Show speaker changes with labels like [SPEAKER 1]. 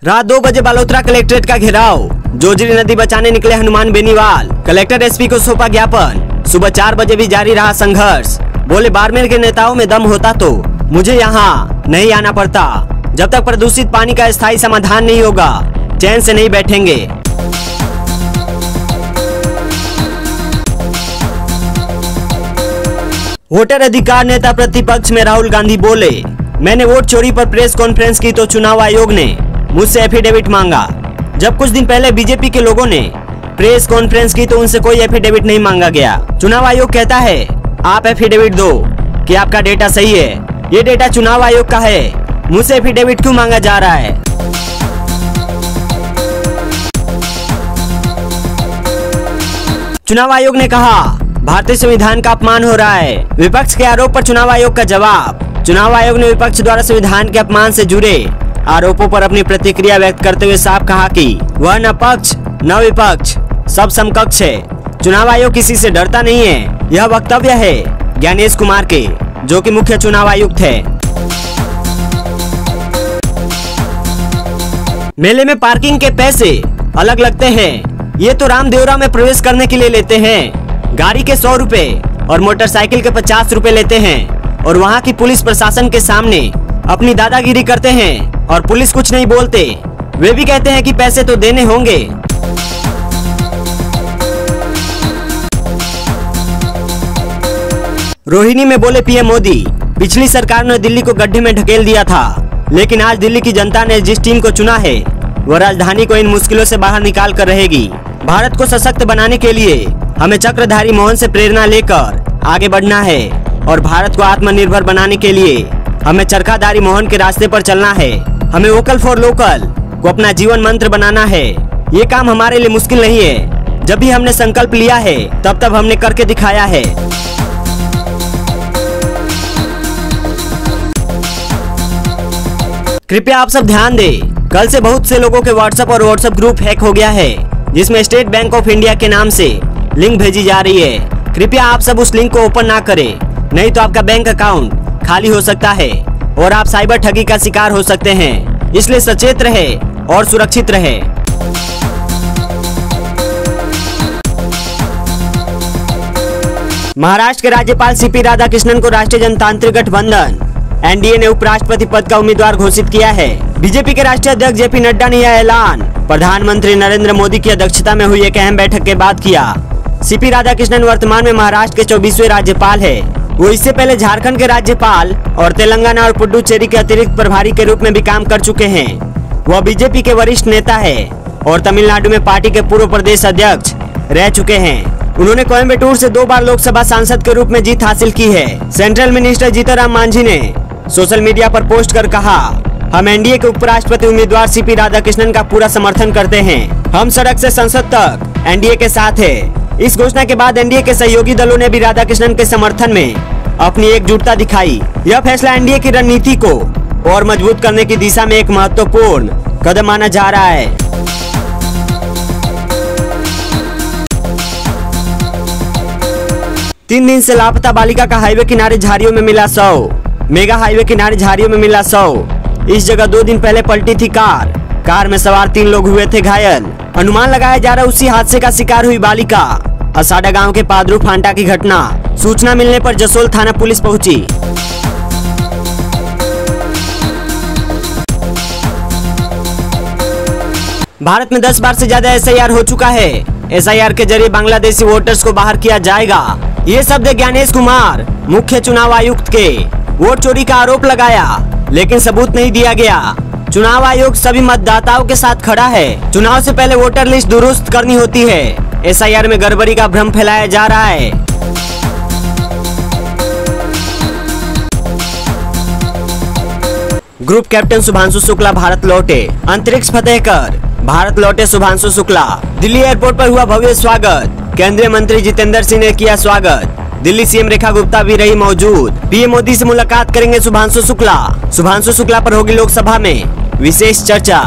[SPEAKER 1] रात 2 बजे बालोतरा कलेक्ट्रेट का घेराव, जोजरी नदी बचाने निकले हनुमान बेनीवाल, कलेक्टर एसपी को सौंपा ज्ञापन। सुबह 4 बजे भी जारी रहा संघर्ष, बोले बाड़मेर के नेताओं में दम होता तो मुझे यहाँ नहीं आना पड़ता। जब तक प्रदूषित पानी का स्थायी समाधान नहीं होगा, चैन से नहीं बैठेंगे। वोटर अधिकार नेता प्रतिपक्ष में राहुल गांधी बोले, मैंने वोट चोरी पर प्रेस कॉन्फ्रेंस की तो चुनाव आयोग ने मुझसे एफिडेविट मांगा। जब कुछ दिन पहले बीजेपी के लोगों ने प्रेस कॉन्फ्रेंस की तो उनसे कोई एफिडेविट नहीं मांगा गया। चुनाव आयोग कहता है आप एफिडेविट दो कि आपका डेटा सही है। ये डेटा चुनाव आयोग का है, मुझसे एफिडेविट क्यों मांगा जा रहा है? चुनाव आयोग ने कहा भारतीय संविधान का अपमान हो रहा है। विपक्ष के आरोप पर चुनाव आयोग का जवाब। चुनाव आयोग ने विपक्ष द्वारा संविधान के अपमान से जुड़े आरोपों पर अपनी प्रतिक्रिया व्यक्त करते हुए साफ कहा कि वह न पक्ष न विपक्ष सब समकक्ष है। चुनाव आयोग किसी से डरता नहीं है। यह वक्तव्य है ज्ञानेश कुमार के, जो कि मुख्य चुनाव आयुक्त है। मेले में पार्किंग के पैसे अलग लगते हैं। ये तो रामदेवरा में प्रवेश करने के लिए लेते हैं। गाड़ी के 100 रुपए और मोटरसाइकिल के 50 रुपए लेते हैं और वहाँ की पुलिस प्रशासन के सामने अपनी दादागिरी करते हैं और पुलिस कुछ नहीं बोलते। वे भी कहते हैं कि पैसे तो देने होंगे। रोहिणी में बोले पीएम मोदी, पिछली सरकार ने दिल्ली को गड्ढे में ढकेल दिया था, लेकिन आज दिल्ली की जनता ने जिस टीम को चुना है वह राजधानी को इन मुश्किलों से बाहर निकाल कर रहेगी। भारत को सशक्त बनाने के लिए हमें चक्रधारी मोहन से प्रेरणा लेकर आगे बढ़ना है और भारत को आत्मनिर्भर बनाने के लिए हमें चरखाधारी मोहन के रास्ते पर चलना है। हमें वोकल फॉर लोकल को अपना जीवन मंत्र बनाना है। ये काम हमारे लिए मुश्किल नहीं है। जब भी हमने संकल्प लिया है तब हमने करके दिखाया है। कृपया आप सब ध्यान दें, कल से बहुत से लोगों के व्हाट्सएप और व्हाट्सएप ग्रुप हैक हो गया है, जिसमें स्टेट बैंक ऑफ इंडिया के नाम से लिंक भेजी जा रही है। कृपया आप सब उस लिंक को ओपन ना करें, नहीं तो आपका बैंक अकाउंट खाली हो सकता है और आप साइबर ठगी का शिकार हो सकते हैं। इसलिए सचेत रहे और सुरक्षित रहे। महाराष्ट्र के राज्यपाल सीपी राधाकृष्णन को राष्ट्रीय जनतांत्रिक गठबंधन एनडीए ने उपराष्ट्रपति पद का उम्मीदवार घोषित किया है। बीजेपी के राष्ट्रीय अध्यक्ष जेपी नड्डा ने यह ऐलान प्रधानमंत्री नरेंद्र मोदी की अध्यक्षता में हुई एक अहम बैठक के बाद किया। सीपी राधाकृष्णन वर्तमान में महाराष्ट्र के 24वें राज्यपाल है। वो इससे पहले झारखंड के राज्यपाल और तेलंगाना और पुडुचेरी के अतिरिक्त प्रभारी के रूप में भी काम कर चुके हैं। वह बीजेपी के वरिष्ठ नेता है और तमिलनाडु में पार्टी के पूर्व प्रदेश अध्यक्ष रह चुके हैं। उन्होंने कोयम्बटूर से 2 बार लोकसभा सांसद के रूप में जीत हासिल की है। सेंट्रल मिनिस्टर जीतनराम मांझी ने सोशल मीडिया पर पोस्ट कर कहा, हम एनडीए के उपराष्ट्रपति उम्मीदवार सीपी राधाकृष्णन का पूरा समर्थन करते हैं। हम सड़क से संसद तक एनडीए के साथ है। इस घोषणा के बाद एनडीए के सहयोगी दलों ने भी राधाकृष्णन के समर्थन में अपनी एकजुटता दिखाई। यह फैसला एनडीए की रणनीति को और मजबूत करने की दिशा में एक महत्वपूर्ण कदम माना जा रहा है। तीन दिन से लापता बालिका का हाईवे किनारे झाड़ियों में मिला शव। मेगा हाईवे किनारे झाड़ियों में मिला शव। इस जगह 2 दिन पहले पलटी थी कार में सवार 3 लोग हुए थे घायल। अनुमान लगाया जा रहा उसी हादसे का शिकार हुई बालिका। असाडा गांव के पादरू फांटा की घटना। सूचना मिलने पर जसोल थाना पुलिस पहुंची। भारत में 10 बार से ज्यादा एसआईआर हो चुका है। एसआईआर के जरिए बांग्लादेशी वोटर्स को बाहर किया जाएगा। ये शब्द ज्ञानेश कुमार, मुख्य चुनाव आयुक्त के। वोट चोरी का आरोप लगाया, लेकिन सबूत नहीं दिया गया। चुनाव आयोग सभी मतदाताओं के साथ खड़ा है। चुनाव से पहले वोटर लिस्ट दुरुस्त करनी होती है। एसआईआर में गड़बड़ी का भ्रम फैलाया जा रहा है। ग्रुप कैप्टन शुभांशु शुक्ला भारत लौटे। अंतरिक्ष फतेह कर भारत लौटे शुभांशु शुक्ला। दिल्ली एयरपोर्ट पर हुआ भव्य स्वागत। केंद्रीय मंत्री जितेंद्र सिंह ने किया स्वागत। दिल्ली सीएम रेखा गुप्ता भी रही मौजूद। पीएम मोदी से मुलाकात करेंगे शुभांशु शुक्ला। शुभांशु शुक्ला पर होगी लोकसभा में विशेष चर्चा।